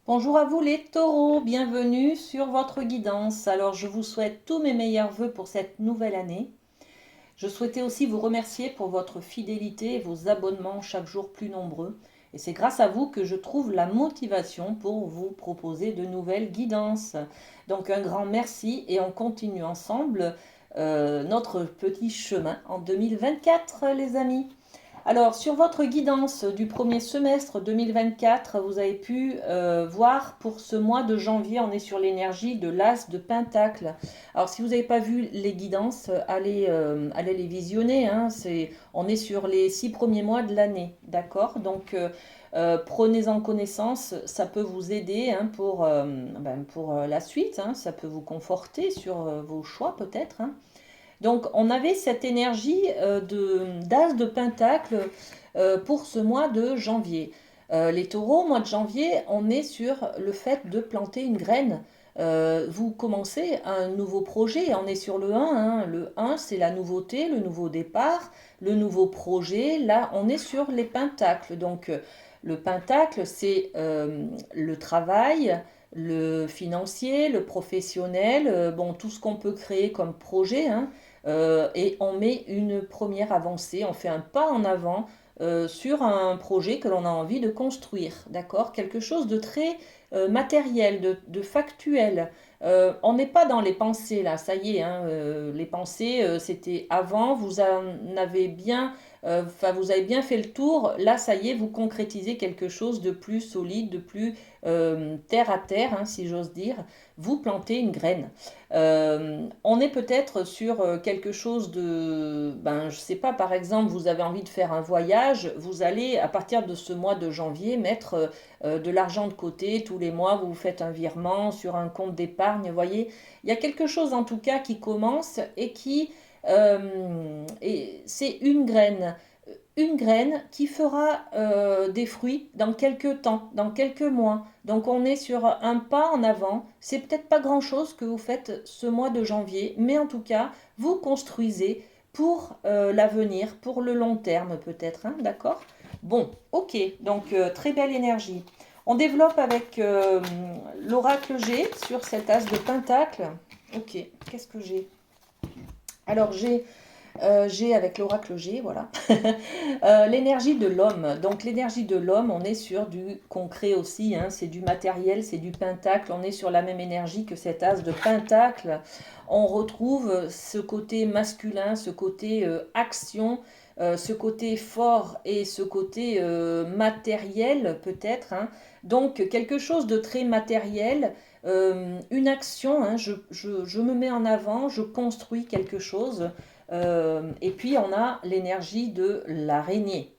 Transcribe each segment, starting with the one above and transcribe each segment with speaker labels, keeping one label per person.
Speaker 1: Bonjour à vous les taureaux, bienvenue sur votre guidance. Alors je vous souhaite tous mes meilleurs vœux pour cette nouvelle année. Je souhaitais aussi vous remercier pour votre fidélité et vos abonnements chaque jour plus nombreux. Et c'est grâce à vous que je trouve la motivation pour vous proposer de nouvelles guidances. Donc un grand merci et on continue ensemble notre petit chemin en 2024 les amis. Alors, sur votre guidance du premier semestre 2024, vous avez pu voir pour ce mois de janvier, on est sur l'énergie de l'As de Pentacle. Alors, si vous n'avez pas vu les guidances, allez les visionner, hein. On est sur les 6 premiers mois de l'année, d'accord? Donc, prenez-en connaissance, ça peut vous aider hein, pour la suite, hein. Ça peut vous conforter sur vos choix peut-être, hein. Donc on avait cette énergie d'as de pentacle pour ce mois de janvier. Les taureaux, mois de janvier, on est sur le fait de planter une graine. Vous commencez un nouveau projet, on est sur le 1, hein. Le 1 c'est la nouveauté, le nouveau départ, le nouveau projet. Là on est sur les pentacles. Donc le pentacle c'est le travail, le financier, le professionnel, bon, tout ce qu'on peut créer comme projet, hein. Et on met une première avancée, on fait un pas en avant sur un projet que l'on a envie de construire, d'accord? Quelque chose de très matériel, de factuel. On n'est pas dans les pensées là, ça y est, hein, les pensées c'était avant, vous en avez bien, enfin vous avez bien fait le tour, là ça y est, vous concrétisez quelque chose de plus solide, de plus terre à terre, hein, si j'ose dire, vous plantez une graine. On est peut-être sur quelque chose de, ben, je sais pas, par exemple, vous avez envie de faire un voyage, vous allez, à partir de ce mois de janvier, mettre de l'argent de côté tous les mois, vous faites un virement sur un compte d'épargne, vous voyez. Il y a quelque chose en tout cas qui commence et c'est une graine qui fera des fruits dans quelques temps, dans quelques mois. Donc on est sur un pas en avant. C'est peut-être pas grand-chose que vous faites ce mois de janvier, mais en tout cas, vous construisez pour l'avenir, pour le long terme peut-être, hein, d'accord? Bon, ok, donc très belle énergie. On développe avec l'oracle G sur cet as de pentacle. Ok, qu'est-ce que j'ai? Alors j'ai avec l'oracle G, voilà. L'énergie de l'homme. Donc l'énergie de l'homme, on est sur du concret aussi, hein, c'est du matériel, c'est du pentacle, on est sur la même énergie que cet as de pentacle. On retrouve ce côté masculin, ce côté action, ce côté fort et ce côté matériel peut-être, hein. Donc quelque chose de très matériel, une action, hein, je me mets en avant, je construis quelque chose. Et puis on a l'énergie de l'araignée.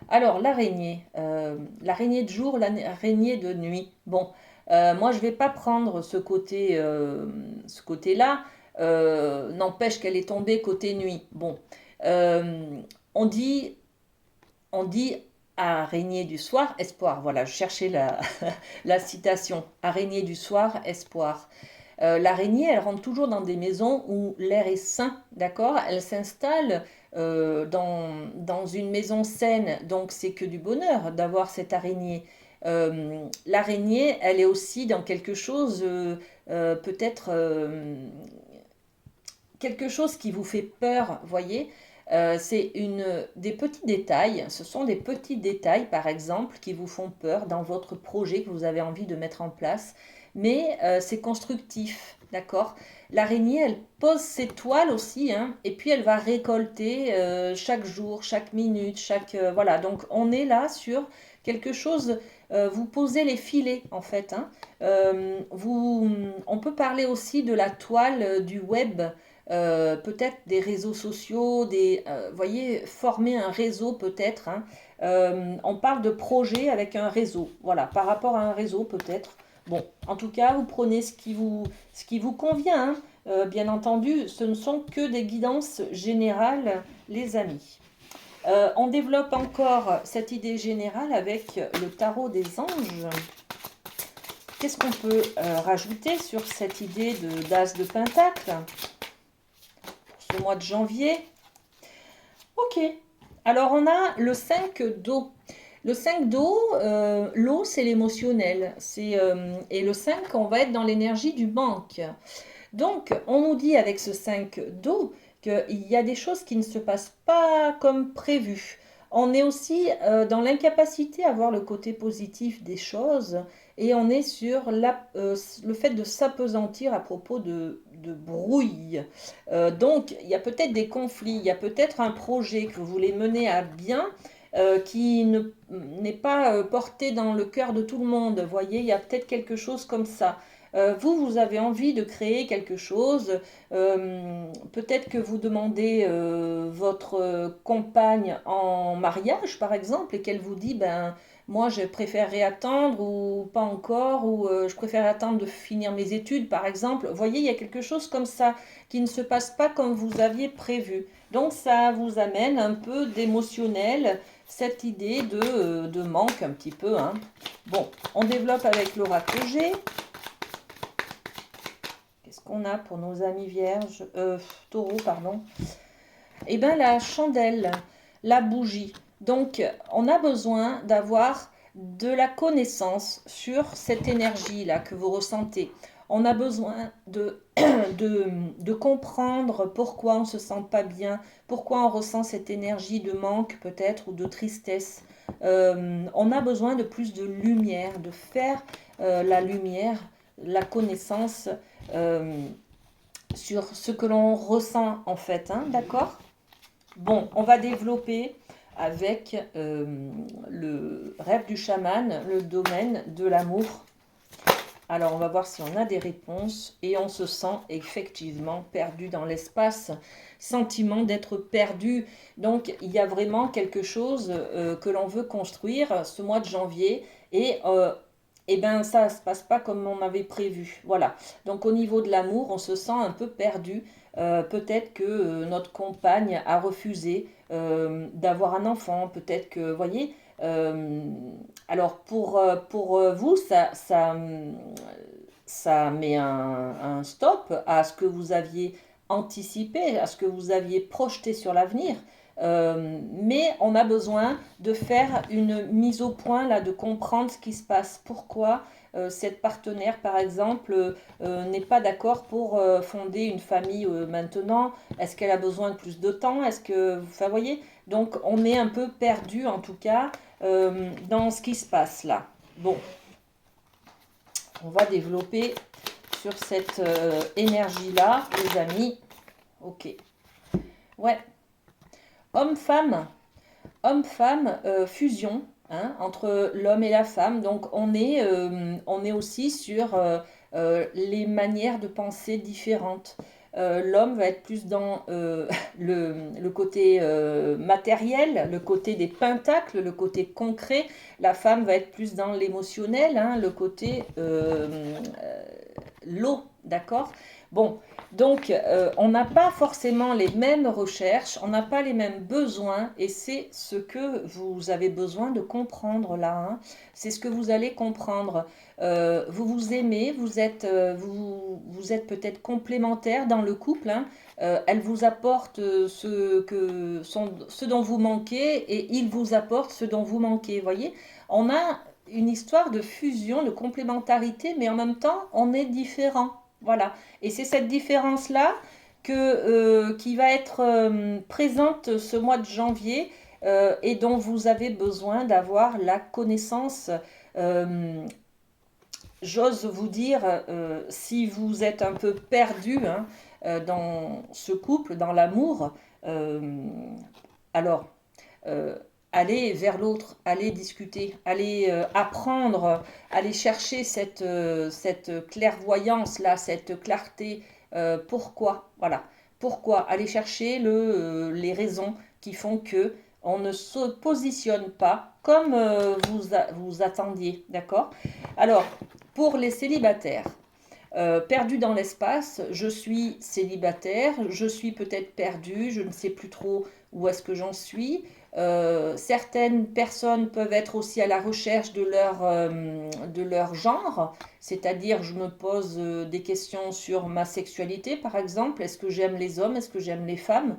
Speaker 1: Alors l'araignée de jour, l'araignée de nuit. Bon, moi je vais pas prendre ce côté-là. N'empêche qu'elle est tombée côté nuit. Bon, euh, on dit, on dit araignée du soir, espoir. Voilà, je cherchais la citation. Araignée du soir, espoir. L'araignée, elle rentre toujours dans des maisons où l'air est sain, d'accord? Elle s'installe dans une maison saine, donc c'est que du bonheur d'avoir cette araignée. L'araignée, elle est aussi dans quelque chose, peut-être quelque chose qui vous fait peur, voyez. C'est des petits détails, ce sont des petits détails par exemple qui vous font peur dans votre projet que vous avez envie de mettre en place, mais c'est constructif, d'accord? L'araignée, elle pose ses toiles aussi, hein, et puis elle va récolter chaque jour, chaque minute, voilà, donc on est là sur quelque chose, vous posez les filets en fait, hein. On peut parler aussi de la toile du web, peut-être des réseaux sociaux, voyez, former un réseau peut-être, hein. On parle de projet avec un réseau, voilà, par rapport à un réseau peut-être. Bon, en tout cas, vous prenez ce qui vous convient, hein. Bien entendu, ce ne sont que des guidances générales, les amis. On développe encore cette idée générale avec le tarot des anges. Qu'est-ce qu'on peut rajouter sur cette idée d'as de pentacle ce mois de janvier? Ok. Alors on a le 5 d'eau. Le 5 d'eau, l'eau c'est l'émotionnel. Et le 5, on va être dans l'énergie du manque. Donc, on nous dit avec ce 5 d'eau qu'il y a des choses qui ne se passent pas comme prévu. On est aussi dans l'incapacité à voir le côté positif des choses et on est sur le fait de s'apesantir à propos de brouille. Donc, il y a peut-être des conflits, il y a peut-être un projet que vous voulez mener à bien qui n'est pas porté dans le cœur de tout le monde. Vous voyez, il y a peut-être quelque chose comme ça. Vous avez envie de créer quelque chose. Peut-être que vous demandez votre compagne en mariage, par exemple, et qu'elle vous dit, ben, moi, je préférerais attendre ou pas encore, ou je préfère attendre de finir mes études, par exemple. Vous voyez, il y a quelque chose comme ça qui ne se passe pas comme vous aviez prévu. Donc, ça vous amène un peu d'émotionnel, cette idée de manque un petit peu, hein. Bon, on développe avec l'oracle G. Qu'est-ce qu'on a pour nos amis vierges, taureaux, pardon. Eh bien, la chandelle, la bougie. Donc, on a besoin d'avoir de la connaissance sur cette énergie-là que vous ressentez. On a besoin de comprendre pourquoi on ne se sent pas bien, pourquoi on ressent cette énergie de manque peut-être ou de tristesse. On a besoin de plus de lumière, de faire la lumière, la connaissance euh, sur ce que l'on ressent en fait, hein, d'accord? Bon, on va développer avec le rêve du chaman, le domaine de l'amour. Alors, on va voir si on a des réponses et on se sent effectivement perdu dans l'espace, sentiment d'être perdu. Donc, il y a vraiment quelque chose que l'on veut construire ce mois de janvier et ben ça ne se passe pas comme on avait prévu. Voilà. Donc, au niveau de l'amour, on se sent un peu perdu. Peut-être que notre compagne a refusé d'avoir un enfant. Peut-être que, vous voyez, alors pour vous, ça met un stop à ce que vous aviez anticipé, à ce que vous aviez projeté sur l'avenir. Mais on a besoin de faire une mise au point, là, de comprendre ce qui se passe. Pourquoi cette partenaire, par exemple, n'est pas d'accord pour fonder une famille maintenant. Est-ce qu'elle a besoin de plus de temps? Est-ce que, enfin, vous voyez, donc on est un peu perdu en tout cas dans ce qui se passe là. Bon, on va développer sur cette énergie-là, les amis. Ok. Ouais. Homme-femme. Homme-femme, fusion, hein, entre l'homme et la femme. Donc on est aussi sur les manières de penser différentes. L'homme va être plus dans le côté matériel, le côté des pentacles, le côté concret. La femme va être plus dans l'émotionnel, hein, le côté l'eau, d'accord? Bon, donc on n'a pas forcément les mêmes recherches, on n'a pas les mêmes besoins, et c'est ce que vous avez besoin de comprendre là, hein. C'est ce que vous allez comprendre. Vous vous aimez, vous êtes peut-être complémentaires dans le couple, hein. Elle vous apporte ce dont vous manquez, et il vous apporte ce dont vous manquez. Vous voyez, on a une histoire de fusion, de complémentarité, mais en même temps, on est différent. Voilà. Et c'est cette différence-là qui va être présente ce mois de janvier et dont vous avez besoin d'avoir la connaissance. Euh, J'ose vous dire, si vous êtes un peu perdu, hein, dans ce couple, dans l'amour, euh, alors euh, allez vers l'autre, allez discuter, allez apprendre, allez chercher cette clairvoyance-là, cette clarté. Pourquoi? Voilà. Pourquoi? Allez chercher les raisons qui font que on ne se positionne pas comme vous attendiez. D'accord? Alors, pour les célibataires, perdu dans l'espace, je suis célibataire, je suis peut-être perdu, je ne sais plus trop où est-ce que j'en suis. Certaines personnes peuvent être aussi à la recherche de leur genre, c'est-à-dire je me pose des questions sur ma sexualité par exemple, est-ce que j'aime les hommes, est-ce que j'aime les femmes?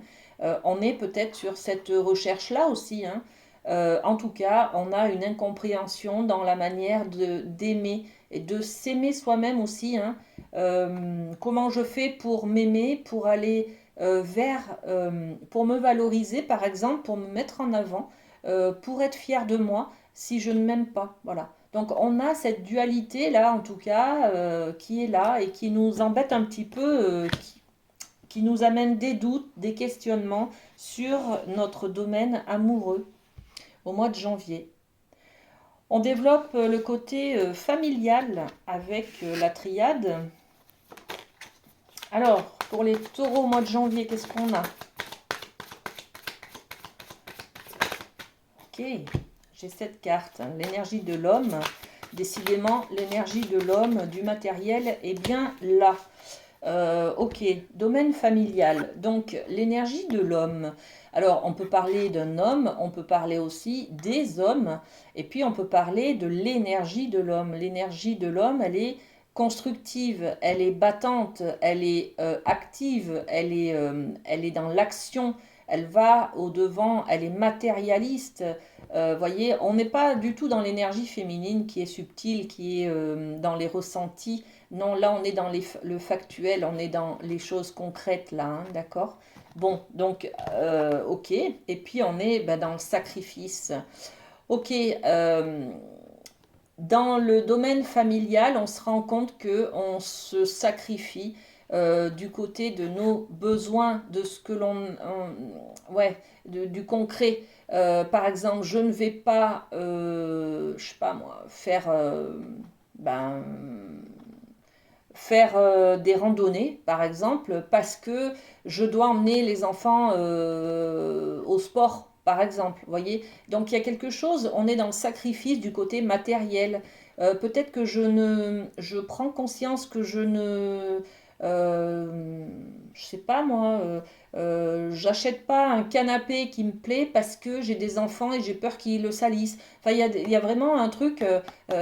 Speaker 1: On est peut-être sur cette recherche-là aussi, hein. En tout cas, on a une incompréhension dans la manière d'aimer et de s'aimer soi-même aussi, hein. Comment je fais pour m'aimer, pour aller pour me valoriser, par exemple, pour me mettre en avant, pour être fière de moi si je ne m'aime pas. Voilà. Donc on a cette dualité là, en tout cas, qui est là et qui nous embête un petit peu, qui nous amène des doutes, des questionnements sur notre domaine amoureux au mois de janvier. On développe le côté familial avec la triade. Alors, pour les taureaux au mois de janvier, qu'est-ce qu'on a? Ok, j'ai cette carte, hein, l'énergie de l'homme. Décidément, l'énergie de l'homme, du matériel, est bien là. Ok, domaine familial. Donc, l'énergie de l'homme. Alors, on peut parler d'un homme, on peut parler aussi des hommes, et puis on peut parler de l'énergie de l'homme. L'énergie de l'homme, elle est constructive, elle est battante, elle est active, elle est dans l'action, elle va au-devant, elle est matérialiste. Voyez, on n'est pas du tout dans l'énergie féminine qui est subtile, qui est dans les ressentis. Non, là, on est dans le factuel, on est dans les choses concrètes, là, hein, d'accord? Bon, donc, ok. Et puis, on est dans le sacrifice. Ok, dans le domaine familial, on se rend compte qu'on se sacrifie du côté de nos besoins, de ce que ouais, du concret. Par exemple, je ne vais pas, je sais pas moi, ben, faire des randonnées, par exemple, parce que je dois emmener les enfants au sport, par exemple. Vous voyez? Donc il y a quelque chose, on est dans le sacrifice du côté matériel. Peut-être que je prends conscience que je ne, je sais pas moi, j'achète pas un canapé qui me plaît parce que j'ai des enfants et j'ai peur qu'ils le salissent. Enfin, il y a vraiment un truc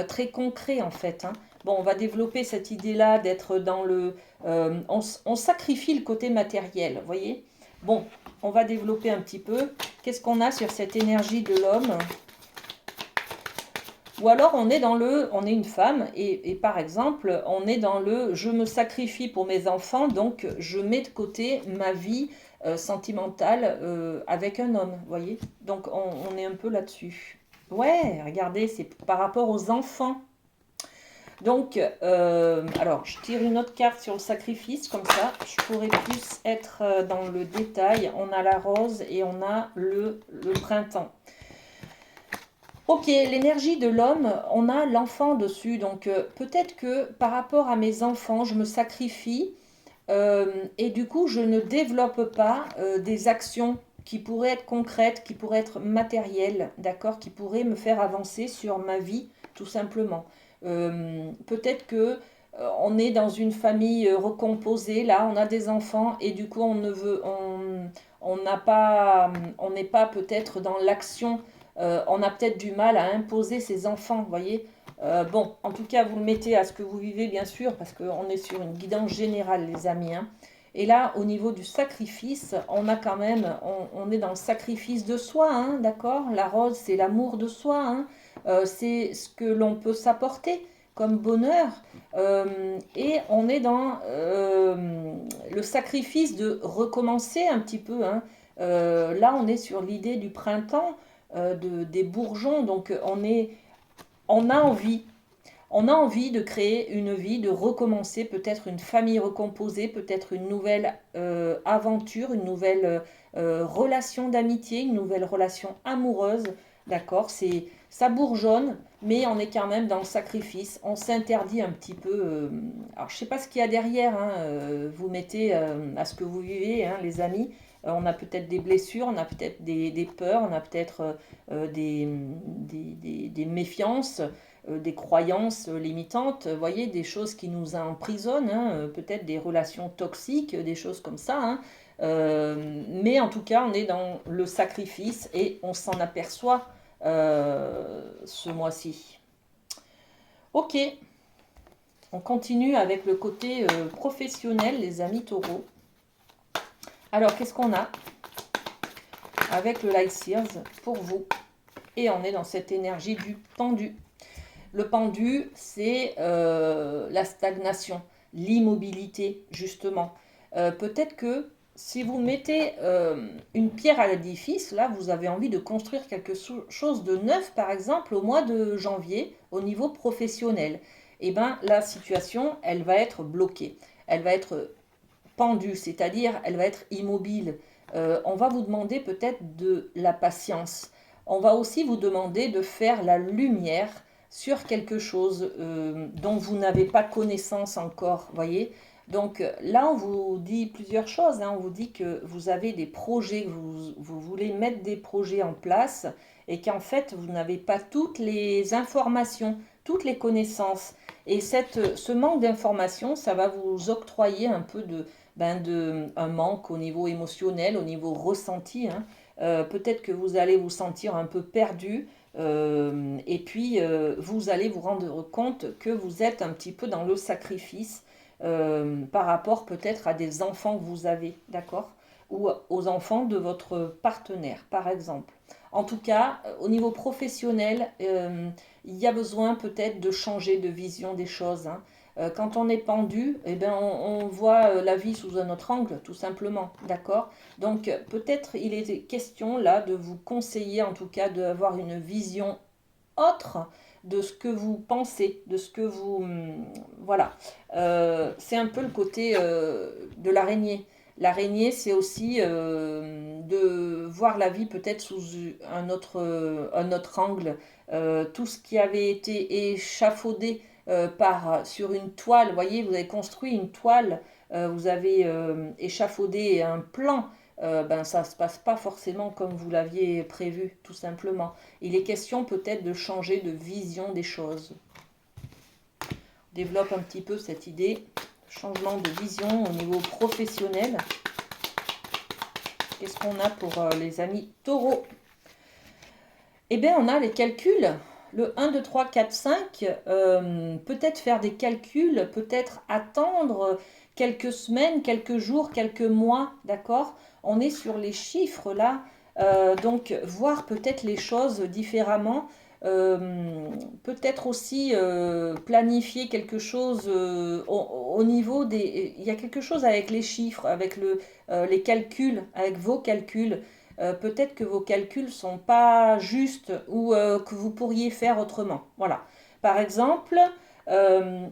Speaker 1: très concret en fait, hein. Bon, on va développer cette idée-là d'être dans le... on sacrifie le côté matériel, vous voyez? Bon, on va développer un petit peu. Qu'est-ce qu'on a sur cette énergie de l'homme? Ou alors on est une femme et par exemple, on est dans le je me sacrifie pour mes enfants, donc je mets de côté ma vie sentimentale avec un homme, vous voyez? Donc on est un peu là-dessus. Ouais, regardez, c'est par rapport aux enfants. Donc, alors, je tire une autre carte sur le sacrifice, comme ça, je pourrais plus être dans le détail. On a la rose et on a le printemps. Ok, l'énergie de l'homme, on a l'enfant dessus. Donc, peut-être que par rapport à mes enfants, je me sacrifie et du coup, je ne développe pas des actions qui pourraient être concrètes, qui pourraient être matérielles, d'accord, qui pourraient me faire avancer sur ma vie, tout simplement. Peut-être que on est dans une famille recomposée, là, on a des enfants et du coup, on n'a pas, on n'est pas peut-être dans l'action. On a peut-être du mal à imposer ses enfants, vous voyez. Bon, en tout cas, vous le mettez à ce que vous vivez, bien sûr, parce qu'on est sur une guidance générale, les amis, hein. Et là, au niveau du sacrifice, on a quand même, on est dans le sacrifice de soi, hein, d'accord? La rose, c'est l'amour de soi, hein. C'est ce que l'on peut s'apporter comme bonheur. Et on est dans le sacrifice de recommencer un petit peu, hein. Là, on est sur l'idée du printemps, des bourgeons, donc on a envie. On a envie de créer une vie, de recommencer, peut-être une famille recomposée, peut-être une nouvelle aventure, une nouvelle relation d'amitié, une nouvelle relation amoureuse. D'accord, ça bourgeonne, mais on est quand même dans le sacrifice. On s'interdit un petit peu. Alors, je ne sais pas ce qu'il y a derrière, hein, vous mettez à ce que vous vivez, hein, les amis. On a peut-être des blessures, on a peut-être des peurs, on a peut-être des méfiances, des croyances limitantes, vous voyez, des choses qui nous emprisonnent, hein, peut-être des relations toxiques, des choses comme ça, hein. Mais en tout cas, on est dans le sacrifice et on s'en aperçoit ce mois-ci. Ok, on continue avec le côté professionnel, les amis taureaux. Alors, qu'est-ce qu'on a avec le Light Sears pour vous? Et on est dans cette énergie du pendu. Le pendu, c'est la stagnation, l'immobilité, justement. Peut-être que si vous mettez une pierre à l'édifice, là, vous avez envie de construire quelque chose de neuf, par exemple, au mois de janvier, au niveau professionnel. Eh bien, la situation, elle va être bloquée. Elle va être pendue, c'est-à-dire elle va être immobile. On va vous demander peut-être de la patience. On va aussi vous demander de faire la lumière sur quelque chose dont vous n'avez pas connaissance encore, voyez. Donc là, on vous dit plusieurs choses, hein. On vous dit que vous avez des projets, que vous voulez mettre des projets en place et qu'en fait, vous n'avez pas toutes les informations, toutes les connaissances. Et ce manque d'informations, ça va vous octroyer un peu un manque au niveau émotionnel, au niveau ressenti, hein. Peut-être que vous allez vous sentir un peu perdu et puis vous allez vous rendre compte que vous êtes un petit peu dans le sacrifice par rapport peut-être à des enfants que vous avez, d'accord? Ou aux enfants de votre partenaire, par exemple. En tout cas, au niveau professionnel, il y a besoin peut-être de changer de vision des choses, hein. Quand on est pendu, eh ben, on voit la vie sous un autre angle, tout simplement, d'accord? Donc peut-être il est question là de vous conseiller, en tout cas, d'avoir une vision autre de ce que vous pensez, de ce que vous... voilà. C'est un peu le côté de l'araignée. L'araignée, c'est aussi de voir la vie peut-être sous un autre angle. Tout ce qui avait été échafaudé sur une toile, vous voyez, vous avez construit une toile, vous avez échafaudé un plan, ben, ça ne se passe pas forcément comme vous l'aviez prévu, tout simplement. Il est question peut-être de changer de vision des choses. On développe un petit peu cette idée, changement de vision au niveau professionnel. Qu'est-ce qu'on a pour les amis taureaux? Eh bien, on a les calculs. Le 1, 2, 3, 4, 5, peut-être faire des calculs, peut-être attendre quelques semaines, quelques jours, quelques mois, d'accord? On est sur les chiffres là, donc voir peut-être les choses différemment, peut-être aussi planifier quelque chose au niveau des... Il y a quelque chose avec les chiffres, avec les calculs, avec vos calculs. Peut-être que vos calculs ne sont pas justes ou que vous pourriez faire autrement. Voilà. Par exemple,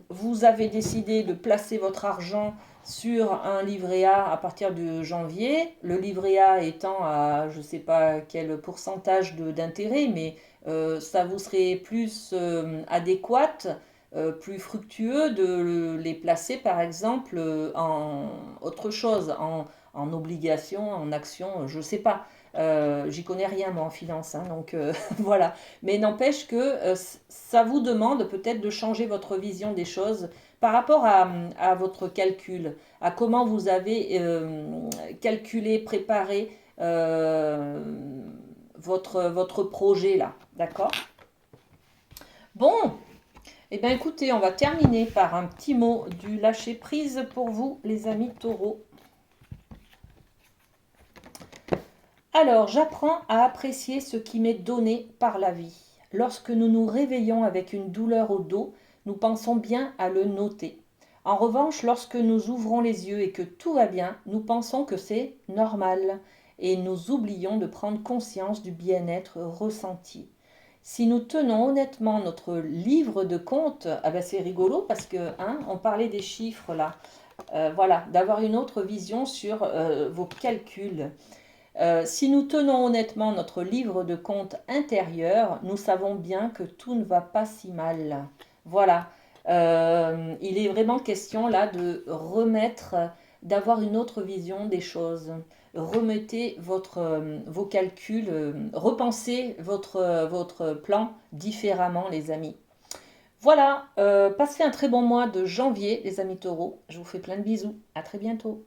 Speaker 1: vous avez décidé de placer votre argent sur un livret A à partir de janvier, le livret A étant à je ne sais pas quel pourcentage d'intérêt, mais ça vous serait plus adéquat, plus fructueux de les placer par exemple en autre chose, en obligation, en action, je ne sais pas. J'y connais rien moi en finance, hein, donc voilà. Mais n'empêche que ça vous demande peut-être de changer votre vision des choses par rapport à votre calcul, à comment vous avez calculé, préparé votre projet là, d'accord? Bon, eh bien écoutez, on va terminer par un petit mot du lâcher prise pour vous, les amis taureaux. Alors, j'apprends à apprécier ce qui m'est donné par la vie. Lorsque nous nous réveillons avec une douleur au dos, nous pensons bien à le noter. En revanche, lorsque nous ouvrons les yeux et que tout va bien, nous pensons que c'est normal et nous oublions de prendre conscience du bien-être ressenti. Si nous tenons honnêtement notre livre de compte, ah ben c'est rigolo parce que hein, on parlait des chiffres là, voilà, d'avoir une autre vision sur vos calculs. Si nous tenons honnêtement notre livre de compte intérieur, nous savons bien que tout ne va pas si mal. Voilà. Il est vraiment question là de remettre, d'avoir une autre vision des choses. Remettez vos calculs, repensez votre plan différemment, les amis. Voilà, passez un très bon mois de janvier, les amis taureaux. Je vous fais plein de bisous. À très bientôt.